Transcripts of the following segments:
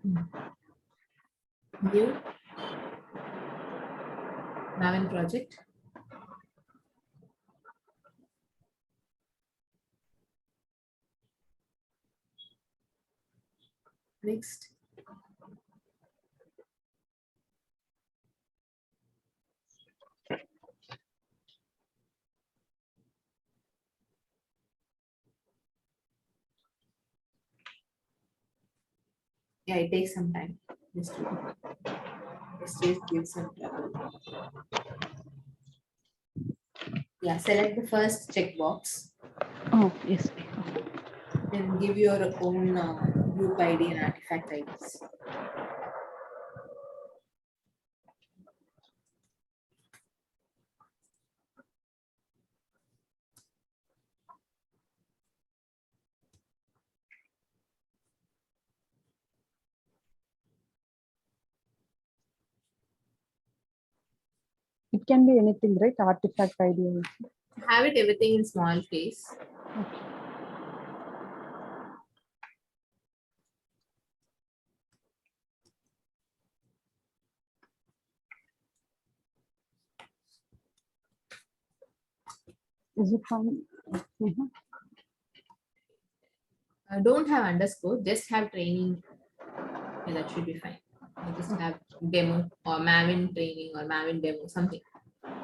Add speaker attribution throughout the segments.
Speaker 1: New Maven project. Next. Yeah, it takes some time. Just give some trouble. Yeah, select the first checkbox.
Speaker 2: Oh, yes.
Speaker 1: Then give your own group ID and artifact IDs.
Speaker 2: It can be anything, right? Artifact ID also.
Speaker 1: Have it everything in small case.
Speaker 2: Okay. Is it fine? Mhm.
Speaker 1: Don't have underscore, just have training. Yeah, that should be fine. Just have demo or Maven training or Maven demo, something.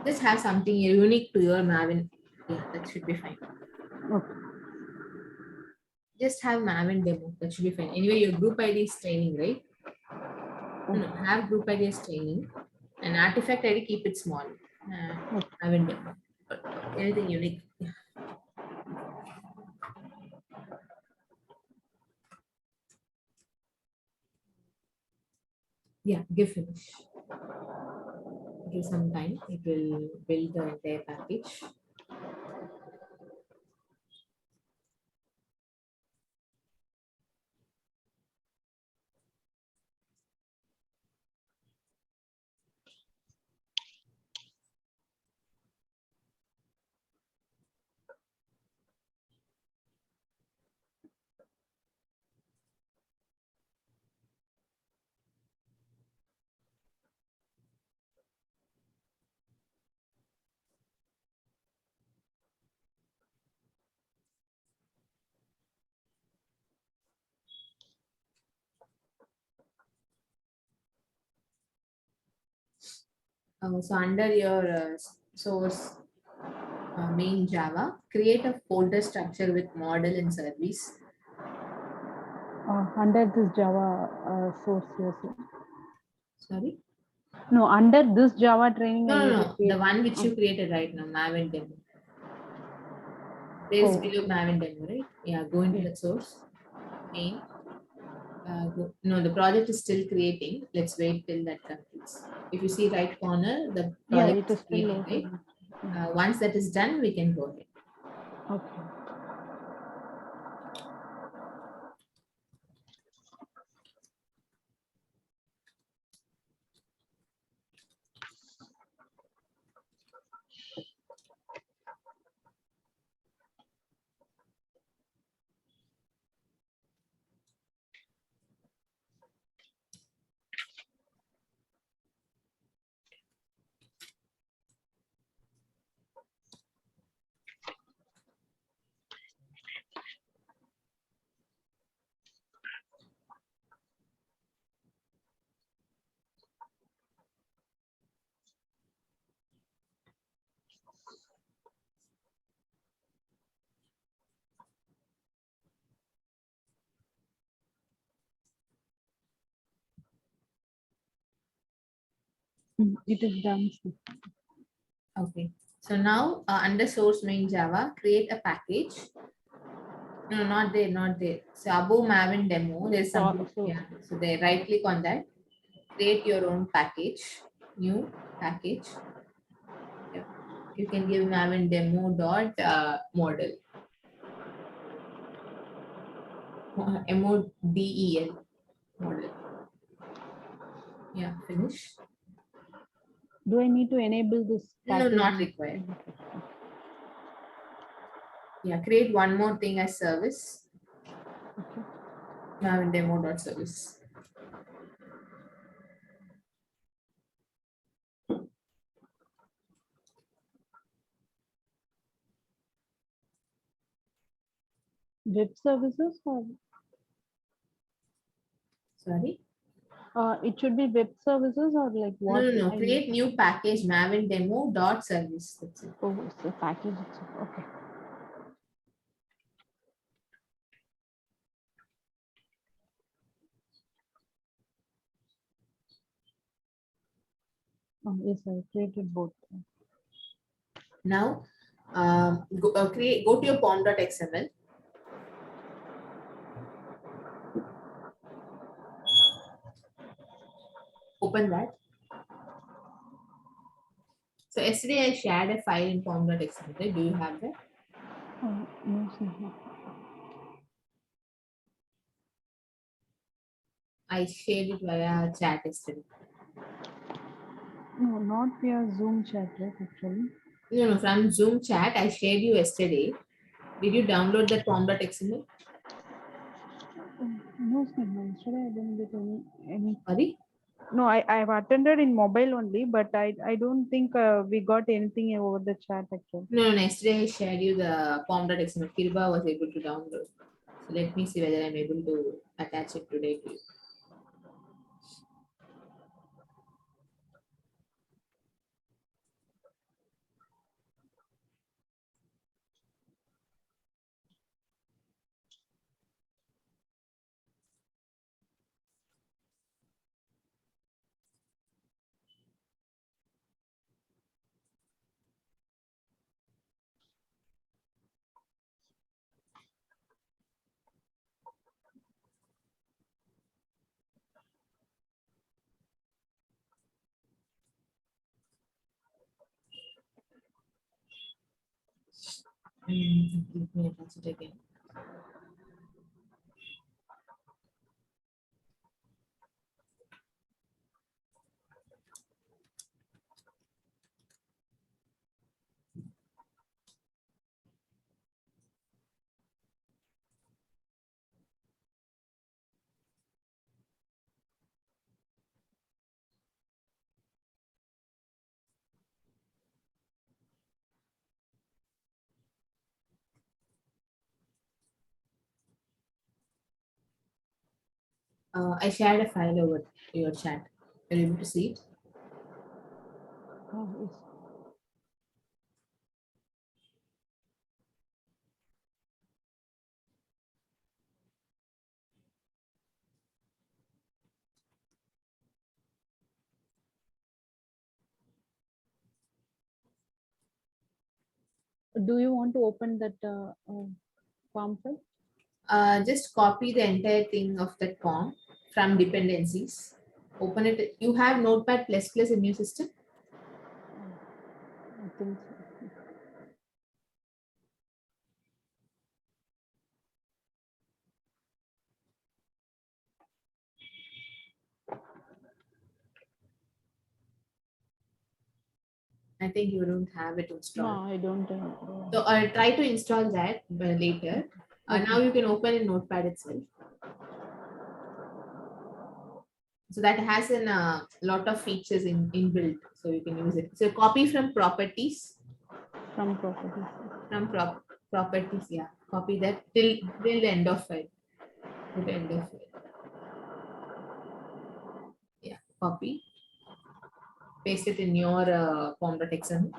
Speaker 1: Just have something unique to your Maven. Yeah, that should be fine.
Speaker 2: Okay.
Speaker 1: Just have Maven demo. That should be fine. Anyway, your group ID is training, right? No, have group ID as training. And artifact ID, keep it small. Maven demo. Anything unique. Yeah, give finish. Give some time. It will build the entire package. So under your source main Java, create a folder structure with model and service.
Speaker 2: Under this Java source, yes.
Speaker 1: Sorry?
Speaker 2: No, under this Java training, I need to
Speaker 1: No.
Speaker 2: create.
Speaker 1: The one which you created right now, Maven demo. There's
Speaker 2: Oh.
Speaker 1: below Maven demo, right? Yeah, go into the source. Main. No, the project is still creating. Let's wait till that completes. If you see right corner, the
Speaker 2: Yeah,
Speaker 1: project
Speaker 2: it
Speaker 1: is
Speaker 2: is still
Speaker 1: creating, right?
Speaker 2: open.
Speaker 1: Once that is done, we can go ahead.
Speaker 2: Okay. It is done.
Speaker 1: Okay. So now under source main Java, create a package. No, not there, not there. So above Maven demo, there's something. Yeah. So they right click on that. Create your own package. New package. Yeah. You can give Maven demo dot model. MODEL model. Yeah, finish.
Speaker 2: Do I need to enable this
Speaker 1: No,
Speaker 2: package?
Speaker 1: not required. Yeah, create one more thing as service.
Speaker 2: Okay.
Speaker 1: Maven demo dot service.
Speaker 2: web services or
Speaker 1: Sorry.
Speaker 2: it should be web services or like what?
Speaker 1: No. Create new package Maven demo dot service. That's it.
Speaker 2: Oh, it's a package itself. Okay. Oh, yes, I created both.
Speaker 1: Now, go to your pom.xml. Open that. So yesterday I shared a file in pom.xml. Right? Do you have that?
Speaker 2: Oh, no, sir.
Speaker 1: I shared it via chat yesterday.
Speaker 2: No, not via Zoom chat, right? Actually.
Speaker 1: No, from Zoom chat I shared you yesterday. Did you download that pom.xml?
Speaker 2: No, sir. Yesterday I didn't get any.
Speaker 1: Sorry?
Speaker 2: No, I've attended in mobile only, but I don't think we got anything over the chat actually.
Speaker 1: No, yesterday I shared you the pom.xml. Kirba was able to download. So let me see whether I'm able to attach it today to you. Let me attach it again. I shared a file over your chat. Are you able to see it?
Speaker 2: Oh, yes. Do you want to open that form file?
Speaker 1: Just copy the entire thing of that form from dependencies. Open it. You have Notepad++ in your system?
Speaker 2: I think so.
Speaker 1: I think you don't have it
Speaker 2: No,
Speaker 1: installed.
Speaker 2: I don't.
Speaker 1: So try to install that later.
Speaker 2: Okay.
Speaker 1: Now you can open in Notepad itself. So that has a lot of features inbuilt, so you can use it. So copy from properties.
Speaker 2: From properties.
Speaker 1: From properties, yeah. Copy that till the end of file. To the end of file. Yeah, copy. Paste it in your pom.xml.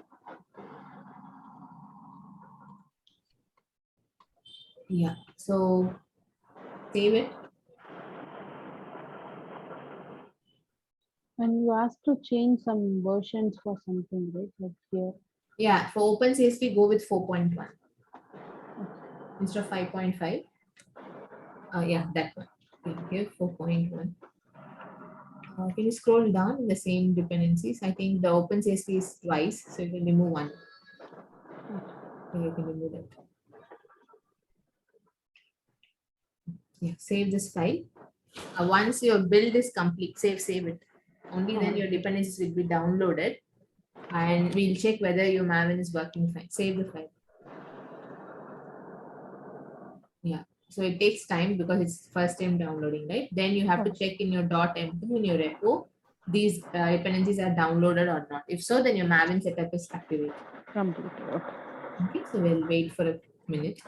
Speaker 1: Yeah, so save it.
Speaker 2: And you asked to change some versions for something, right? Like here.
Speaker 1: Yeah, for OpenCSV, go with 4.1 instead of 5.5. Yeah, that one. Here, 4.1. Can you scroll down in the same dependencies? I think the OpenCSV is twice, so you can remove one. So you can remove that. Yeah, save this file. Once your build is complete, save it. Only then your dependencies will be downloaded, and we'll check whether your Maven is working fine. Save the file. Yeah. So it takes time because it's first time downloading, right? Then you have to check in your .m2 in your repo, these dependencies are downloaded or not. If so, then your Maven setup is activated.
Speaker 2: Completed. Okay.
Speaker 1: Okay, so we'll wait for a minute.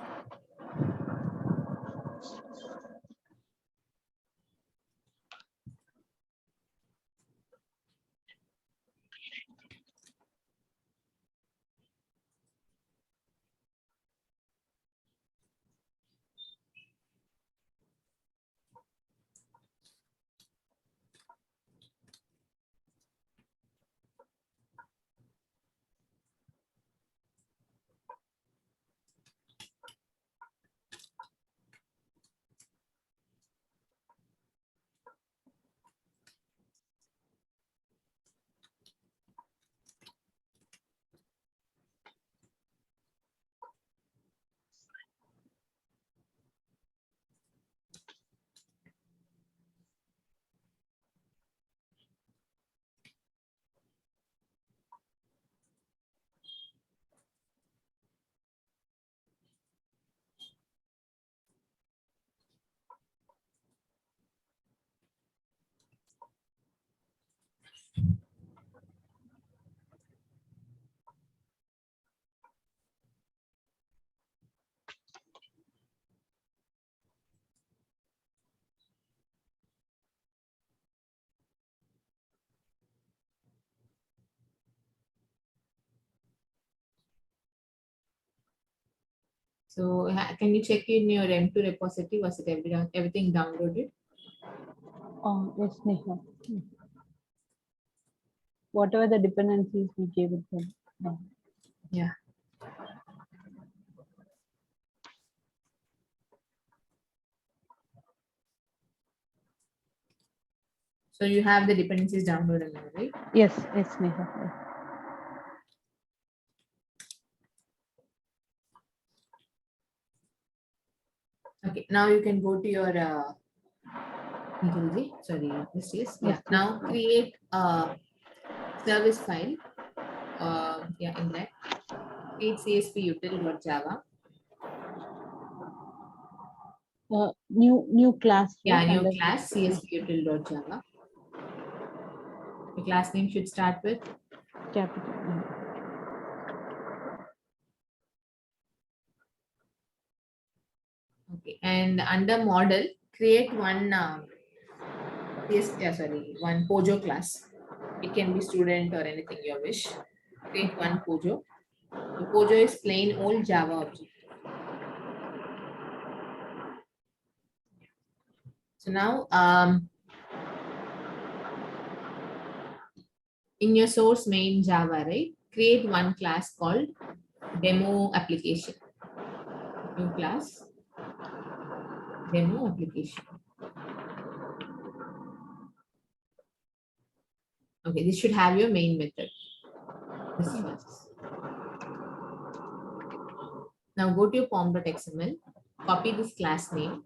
Speaker 1: So can you check in your M2 repository? Was it everything downloaded?
Speaker 2: Yes, Neha. Whatever the dependencies we gave it them.
Speaker 1: Yeah. So you have the dependencies downloaded now, right?
Speaker 2: Yes, Neha. Yes.
Speaker 1: Okay, now you can go to your sorry, this is yeah.
Speaker 2: Yes,
Speaker 1: Now create a service file. Yeah, in that create CSV util.java.
Speaker 2: New class,
Speaker 1: Yeah,
Speaker 2: right?
Speaker 1: new
Speaker 2: Under
Speaker 1: class CSV util.java. The class name should start with
Speaker 2: capital.
Speaker 1: okay, and under model create one one Pojo class. It can be student or anything you wish. Create one Pojo. The Pojo is plain old Java object. So now in your source main Java, right? Create one class called demo application. New class, demo application. Okay, this should have your main method. This class. Now go to your pom.xml, copy this class name.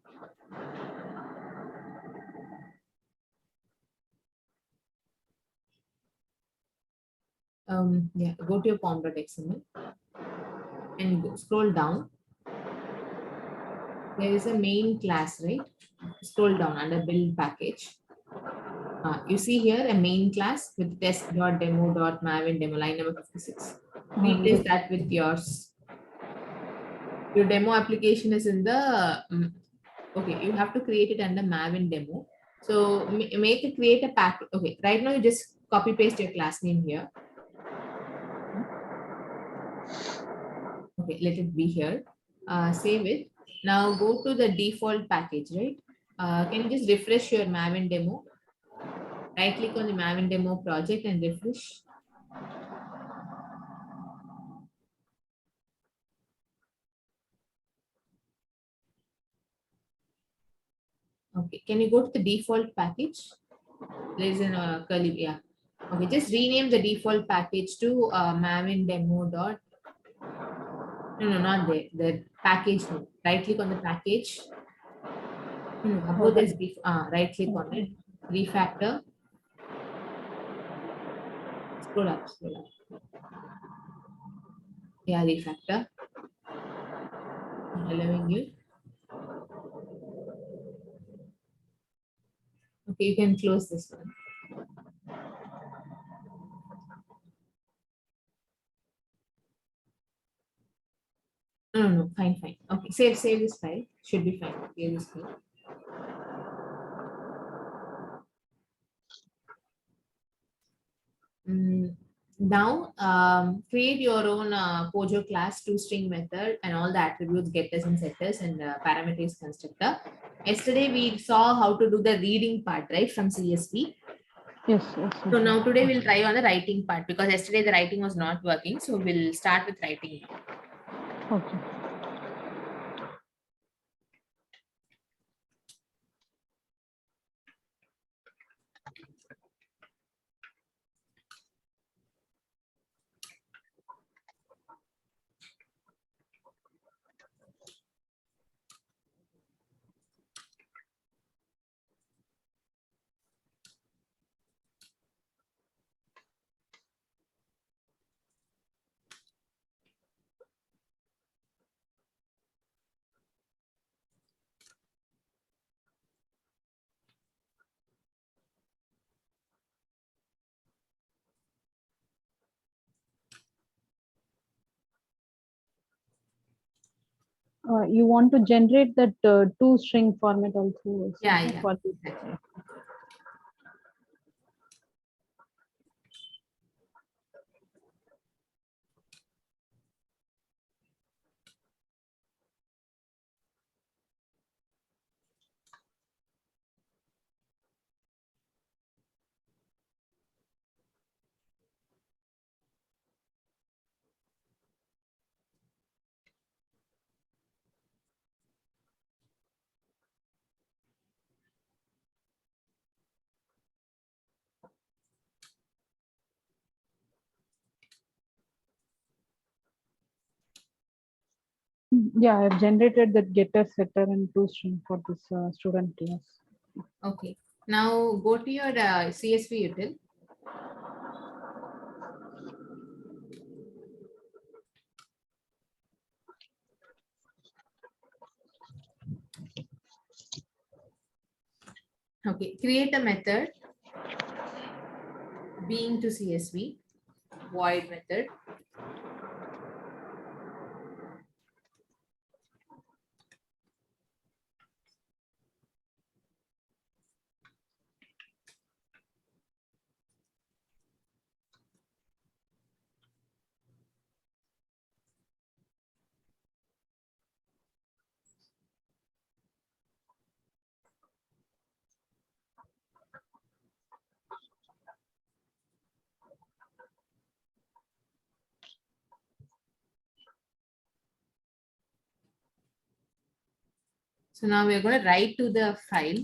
Speaker 1: Yeah, go to your pom.xml and scroll down. There is a main class, right? Scroll down under build package. You see here a main class with test.demo.mavin demo line number 56. Replace that with yours. Your demo application is in the okay. You have to create it under Mavin demo. So create a pack. Okay, right now you just copy paste your class name here. Okay, let it be here. Save it. Now go to the default package, right? Can you just refresh your Mavin demo? Right click on the Mavin demo project and refresh. Okay, can you go to the default package? There is a curly, yeah. Okay, just rename the default package to Mavin demo dot. No, not there. The package name. Right click on the package. No, above this, right click on it. Refactor. Scroll up, scroll up. Yeah, refactor. Allowing you. Okay, you can close this one. No, fine. Okay, save this file. Should be fine. Save this file. Now create your own Pojo class toString method and all the attributes getters and setters and parameters constructor. Yesterday we saw how to do the reading part, right, from CSV.
Speaker 2: Yes.
Speaker 1: So now today we'll try on the writing part because yesterday the writing was not working. So we'll start with writing now.
Speaker 2: Okay. You want to generate that toString format also?
Speaker 1: Yeah.
Speaker 2: For Yeah, I've generated that getter, setter, and toString for this student class.
Speaker 1: Okay. Now go to your CSV util. Okay. Create a method being to CSV void method. So now we're going to write to the file.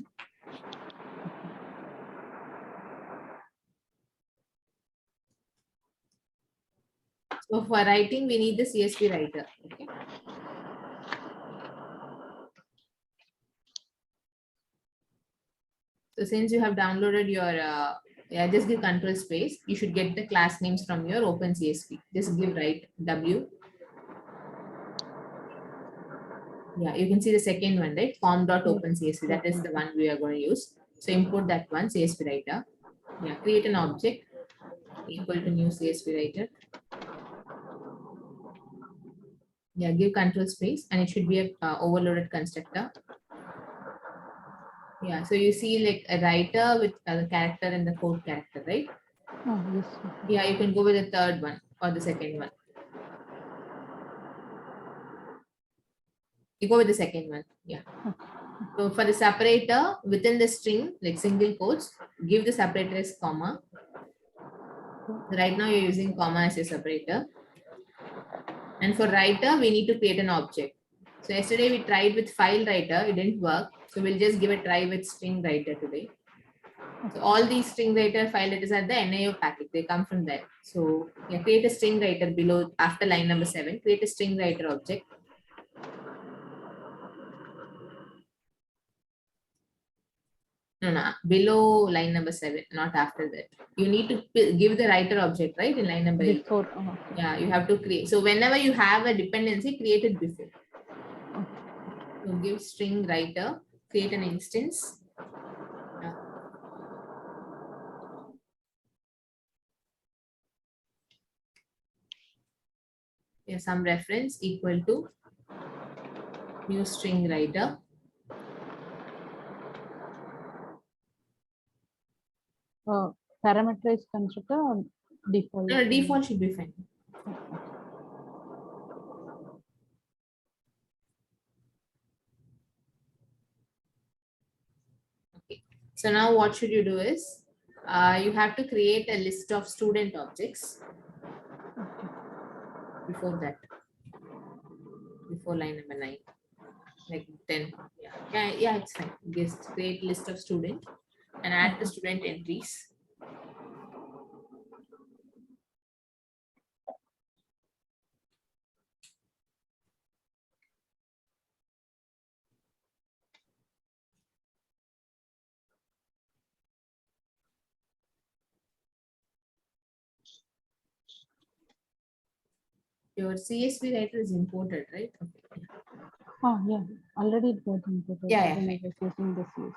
Speaker 1: So for writing, we need the CSV writer. Okay. So since you have downloaded your, yeah, just give control space. You should get the class names from your OpenCSV. Just give write W. Yeah, you can see the second one, right? Form.OpenCSV. That is the one we are going to use. So import that one, CSV writer. Yeah, create an object equal to new CSV writer. Yeah, give control space and it should be a overloaded constructor. Yeah, so you see like a writer with the character and the code character, right?
Speaker 2: Oh, yes.
Speaker 1: Yeah, you can go with the third one or the second one. You go with the second one. Yeah. So for the separator within the string, like single quotes, give the separator as comma. Right now you're using comma as a separator. And for writer, we need to create an object. So yesterday we tried with file writer, it didn't work. So we'll just give a try with string writer today. So all these string writer file writers are the NIO package. They come from there. So yeah, create a string writer below after line number 7. Create a string writer object. No, below line number 7, not after that. You need to give the writer object, right? In line number 8.
Speaker 2: Before.
Speaker 1: Yeah, you have to create. So whenever you have a dependency, create it before. So give string writer, create an instance. Yeah, some reference equal to new string writer.
Speaker 2: Parameterized constructor or default?
Speaker 1: No, default should be fine. Okay. So now what should you do is you have to create a list of student objects before that, before line number 9, like 10. Yeah, it's fine. Just create list of student and add the student entries. Your CSV writer is imported, right? Okay.
Speaker 2: Oh, yeah. Already it got imported.
Speaker 1: Yeah,
Speaker 2: When
Speaker 1: yeah.
Speaker 2: I was using the CSV.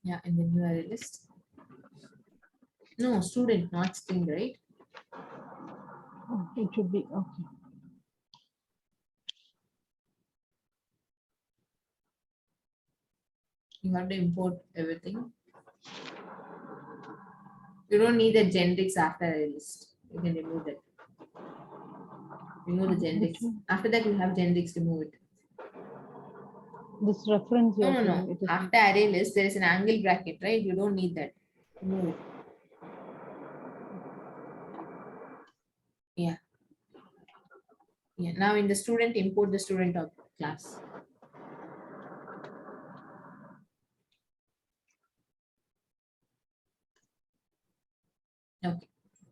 Speaker 1: Yeah, and then URL list. No, student, not string, right?
Speaker 2: Oh, it should be okay.
Speaker 1: You have to import everything. You don't need the generics after a list. You can remove that. Remove the generics. After that, you have generics, remove it.
Speaker 2: This reference
Speaker 1: No,
Speaker 2: you're
Speaker 1: no,
Speaker 2: saying,
Speaker 1: no.
Speaker 2: it is
Speaker 1: After array list, there is an angle bracket, right? You don't need that. Remove it. Yeah. Yeah. Now in the student, import the student of class. Okay.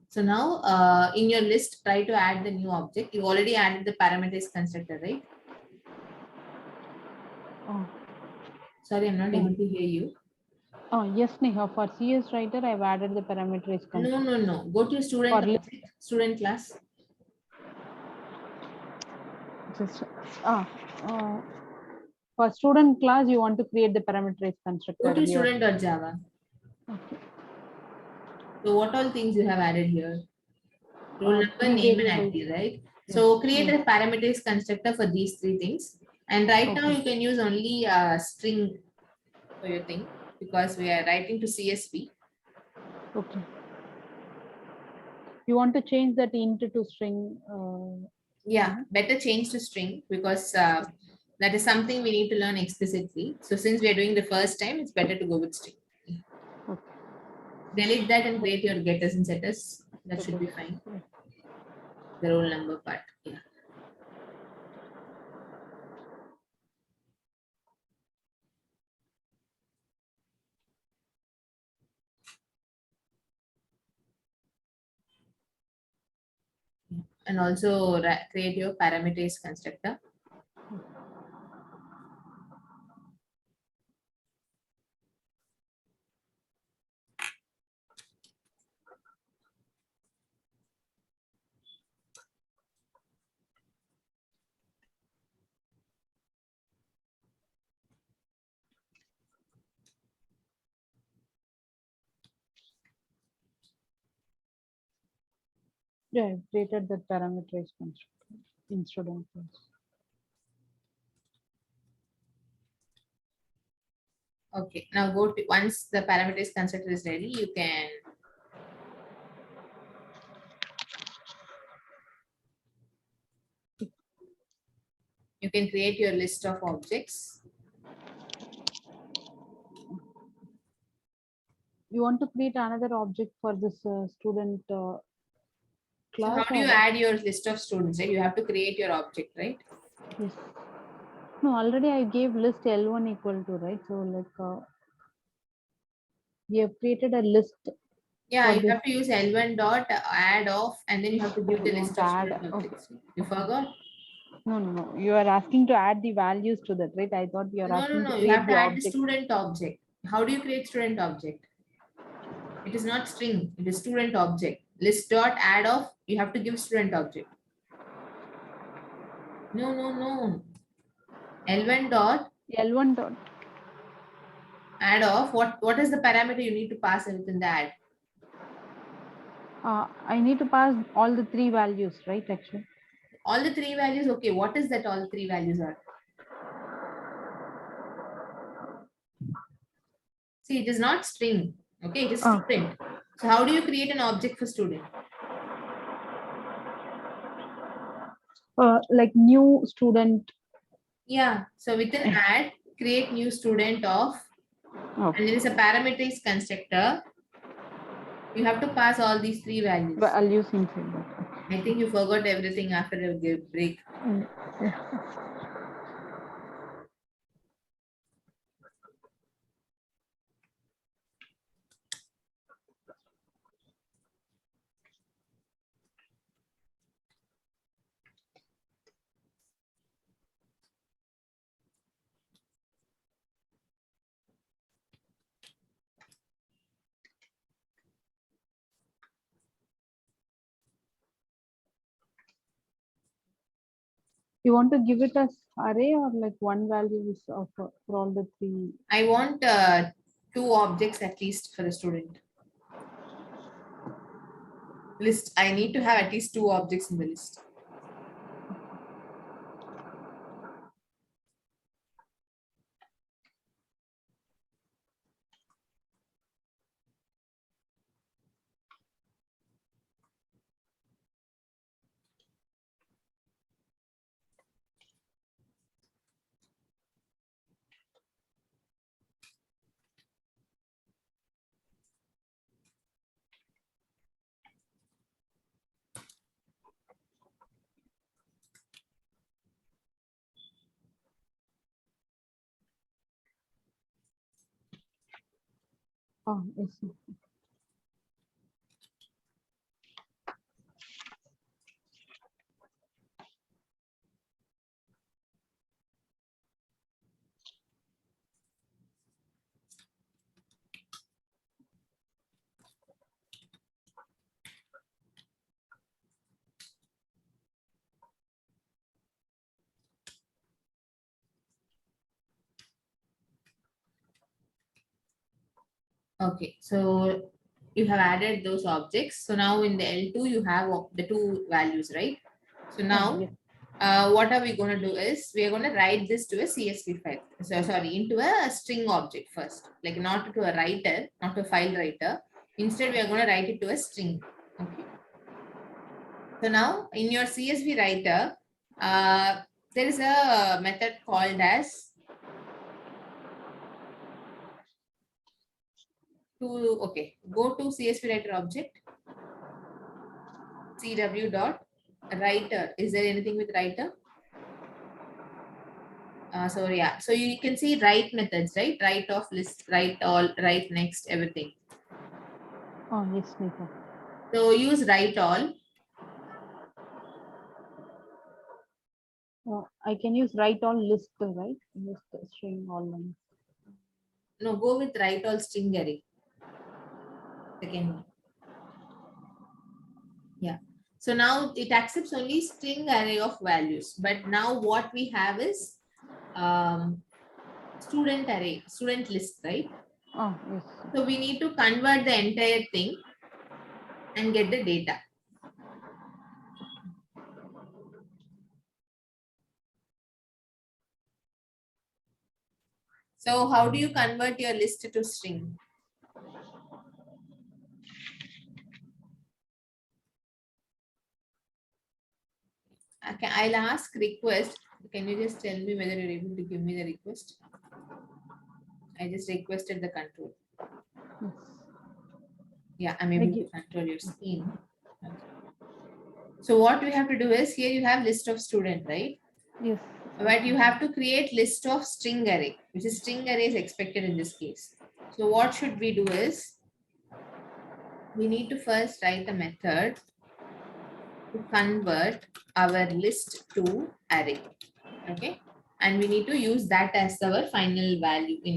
Speaker 1: So now in your list, try to add the new object. You already added the parameters constructor, right?
Speaker 2: oh,
Speaker 1: Sorry, I'm not
Speaker 2: Yeah.
Speaker 1: able to hear you.
Speaker 2: yes, Neha. For CS writer, I've added the parameters.
Speaker 1: No, no, no. Go to student
Speaker 2: For
Speaker 1: object, student class.
Speaker 2: just for student class, you want to create the parameters constructor.
Speaker 1: Go to
Speaker 2: Here.
Speaker 1: student.java.
Speaker 2: Okay.
Speaker 1: So what all things you have added here? Roll number,
Speaker 2: Three
Speaker 1: name, and
Speaker 2: variables.
Speaker 1: ID, right?
Speaker 2: Yes.
Speaker 1: So create a parameters constructor for these three things. And right now
Speaker 2: Okay.
Speaker 1: you can use only a string for your thing because we are writing to CSV.
Speaker 2: Okay. You want to change that int to string?
Speaker 1: Yeah, better change to string because that is something we need to learn explicitly. So since we are doing the first time, it's better to go with string.
Speaker 2: Okay.
Speaker 1: Delete that and create your getters and setters. That should be fine. The roll number part. Yeah. And also create your parameters constructor.
Speaker 2: Yeah, I've created the parameters constructor in student class.
Speaker 1: Okay, now go to once the parameters constructor is ready, you can create your list of objects.
Speaker 2: You want to create another object for this student
Speaker 1: So
Speaker 2: class?
Speaker 1: how do you add your list of students? Right? You have to create your object, right?
Speaker 2: Yes. No, already I gave list L1 equal to, right? So like we have created a list.
Speaker 1: Yeah,
Speaker 2: for
Speaker 1: you
Speaker 2: this.
Speaker 1: have to use L1 dot add off and then you have to give the
Speaker 2: You
Speaker 1: list
Speaker 2: want to
Speaker 1: of
Speaker 2: add?
Speaker 1: student
Speaker 2: Okay.
Speaker 1: objects. You forgot?
Speaker 2: No, no, no. You are asking to add the values to that, right? I thought you are
Speaker 1: No, no,
Speaker 2: asking to
Speaker 1: no. You
Speaker 2: create
Speaker 1: have to
Speaker 2: the
Speaker 1: add the
Speaker 2: object.
Speaker 1: student object. How do you create student object? It is not string. It is student object. List dot add off. You have to give student object. No, no, no. L1 dot
Speaker 2: L1 dot.
Speaker 1: add off. What is the parameter you need to pass within the add?
Speaker 2: I need to pass all the three values, right? Actually.
Speaker 1: All the three values. Okay. What is that all three values are? See, it is not string. Okay. It is student. So how do you create an object for student?
Speaker 2: Like new student.
Speaker 1: Yeah. So within add, create new student of,
Speaker 2: Okay.
Speaker 1: and there is a parameters constructor. You have to pass all these three values.
Speaker 2: Values inside that.
Speaker 1: I think you forgot everything after a break.
Speaker 2: Yeah. You want to give it as array or like one value is for all the three?
Speaker 1: I want two objects at least for the student. List. I need to have at least two objects in the list.
Speaker 2: Oh, yes.
Speaker 1: Okay, so you have added those objects. So now in the L2, you have the two values, right? So
Speaker 2: Oh,
Speaker 1: now,
Speaker 2: yes.
Speaker 1: what are we going to do is we are going to write this to a CSV file. So sorry, into a string object first, like not to a writer, not to a file writer. Instead, we are going to write it to a string. Okay. So now in your CSV writer, there is a method called as go to CSV writer object, CW dot writer. Is there anything with writer? So yeah, so you can see write methods, right? Write off list, write all, write next, everything.
Speaker 2: Oh, yes, Nita.
Speaker 1: So use write all.
Speaker 2: I can use write all list, right? List string all lines.
Speaker 1: No, go with write all string array. Second one. Yeah. So now it accepts only string array of values. But now what we have is student array, student list, right?
Speaker 2: Oh, yes.
Speaker 1: So we need to convert the entire thing and get the data. So how do you convert your list to string? Okay, I'll ask request. Can you just tell me whether you're able to give me the request? I just requested the control.
Speaker 2: Yes.
Speaker 1: Yeah, I'm able to
Speaker 2: give-
Speaker 1: control your screen. Okay. So what we have to do is here you have list of student, right?
Speaker 2: Yes.
Speaker 1: But you have to create list of string array, which is string array is expected in this case. So what should we do is we need to first write a method to convert our list to array. Okay. And we need to use that as our final value in